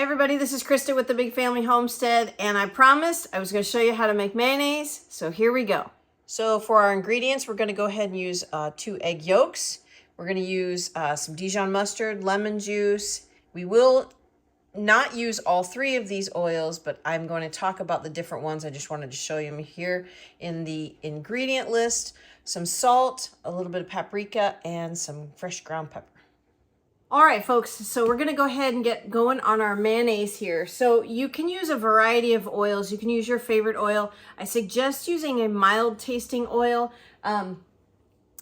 everybody, this is Krista with the Big Family Homestead, and I promised I was going to show you how to make mayonnaise, so here we go. So for our ingredients, we're going to go ahead and use 2 egg yolks. We're going to use some Dijon mustard, lemon juice. We will not use all 3 of these oils, but I'm going to talk about the different ones. I just wanted to show you them here in the ingredient list. Some salt, a little bit of paprika, and some fresh ground pepper. All right, folks, so we're going to go ahead and get going on our mayonnaise here. So you can use a variety of oils. You can use your favorite oil. I suggest using a mild tasting oil.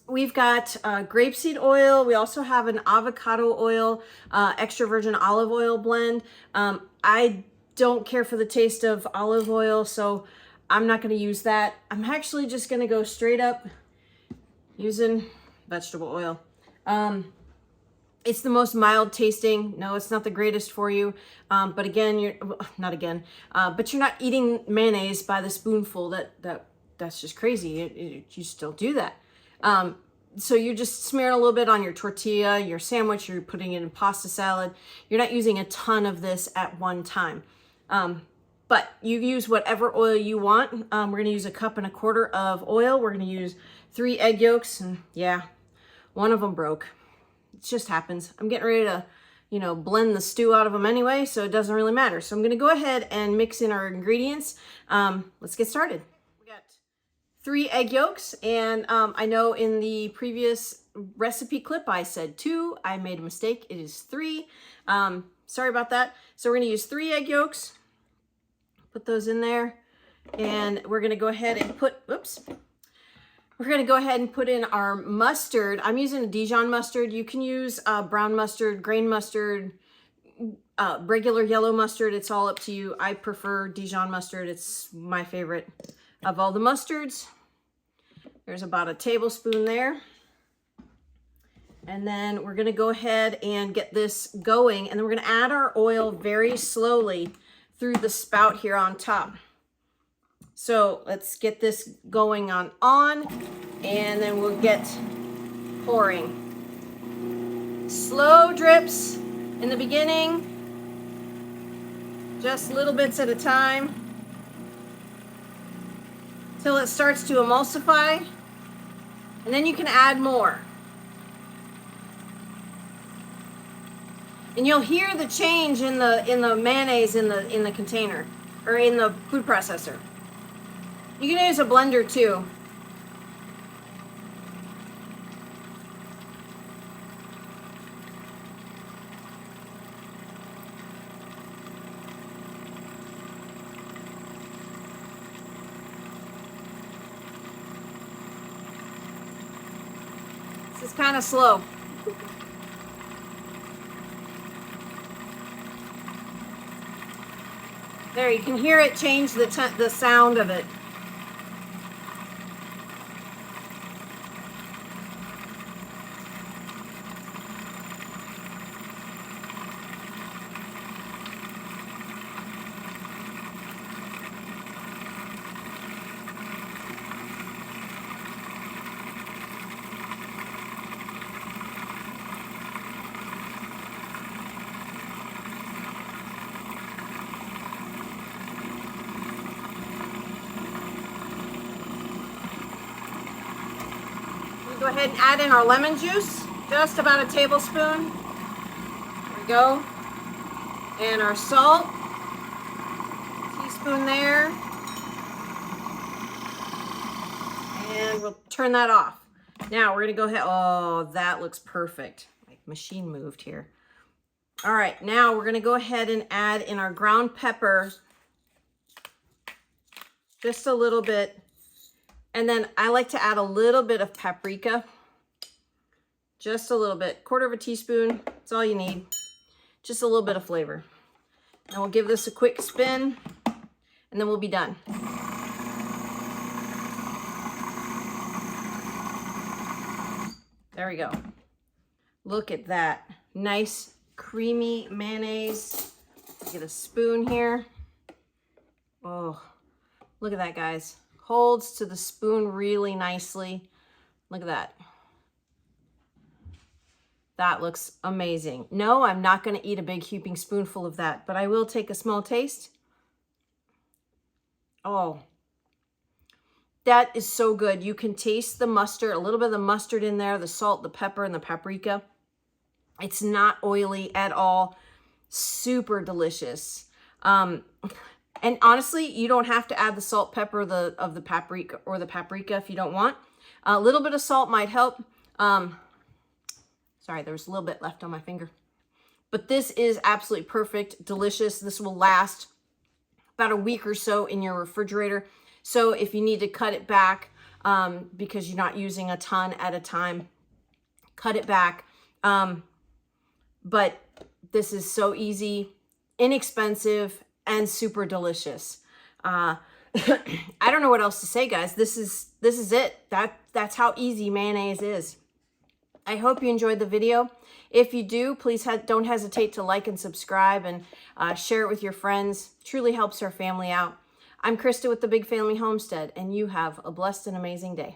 We've got grapeseed oil. We also have an avocado oil, extra virgin olive oil blend. I don't care for the taste of olive oil, so I'm not going to use that. I'm actually just going to go straight up using vegetable oil. It's the most mild tasting. No, it's not the greatest for you. But again, but you're not eating mayonnaise by the spoonful. That's just crazy. You still do that. So you're just smearing a little bit on your tortilla, your sandwich, you're putting it in pasta salad. You're not using a ton of this at one time. But you use whatever oil you want. We're gonna use 1.25 cups of oil. We're gonna use 3 egg yolks, and yeah, one of them broke. It just happens. I'm getting ready to, blend the stew out of them anyway, so it doesn't really matter. So I'm going to go ahead and mix in our ingredients. Let's get started. We got 3 egg yolks, and I know in the previous recipe clip I said 2. I made a mistake. It is 3. Sorry about that. So we're going to use 3 egg yolks. Put those in there, and we're going to go ahead and We're going to go ahead and put in our mustard. I'm using a Dijon mustard. You can use brown mustard, grain mustard, regular yellow mustard. It's all up to you. I prefer Dijon mustard. It's my favorite of all the mustards. There's about a tablespoon there. And then we're going to go ahead and get this going. And then we're going to add our oil very slowly through the spout here on top. So let's get this going on, and then we'll get pouring. Slow drips in the beginning, just little bits at a time, till it starts to emulsify, and then you can add more. And you'll hear the change in the mayonnaise in the container, or in the food processor. You can use a blender too. This is kind of slow. There, you can hear it change the sound of it. Go ahead and add in our lemon juice, just about a tablespoon. There we go. And our salt, teaspoon there. And we'll turn that off. Now we're gonna go ahead, oh, that looks perfect. My machine moved here. All right, now we're gonna go ahead and add in our ground pepper, just a little bit. And then I like to add a little bit of paprika, just a little bit, 1/4 teaspoon. That's all you need. Just a little bit of flavor. And we'll give this a quick spin, and then we'll be done. There we go. Look at that. Nice, creamy mayonnaise. Get a spoon here. Oh, look at that, guys. Holds to the spoon really nicely. Look at that. That looks amazing. No, I'm not going to eat a big heaping spoonful of that, but I will take a small taste. Oh, that is so good. You can taste the mustard, a little bit of the mustard in there, the salt, the pepper, and the paprika. It's not oily at all. Super delicious. And honestly, you don't have to add the salt, pepper, of the paprika if you don't want. A little bit of salt might help. Sorry, there was a little bit left on my finger. But this is absolutely perfect, delicious. This will last about a week or so in your refrigerator. So if you need to cut it back because you're not using a ton at a time, cut it back. But this is so easy, inexpensive, and super delicious. I don't know what else to say, guys. This is it. That's how easy mayonnaise is. I hope you enjoyed the video. If you do, please don't hesitate to like and subscribe and share it with your friends. It truly helps our family out. I'm Christa with the Big Family Homestead, and you have a blessed and amazing day.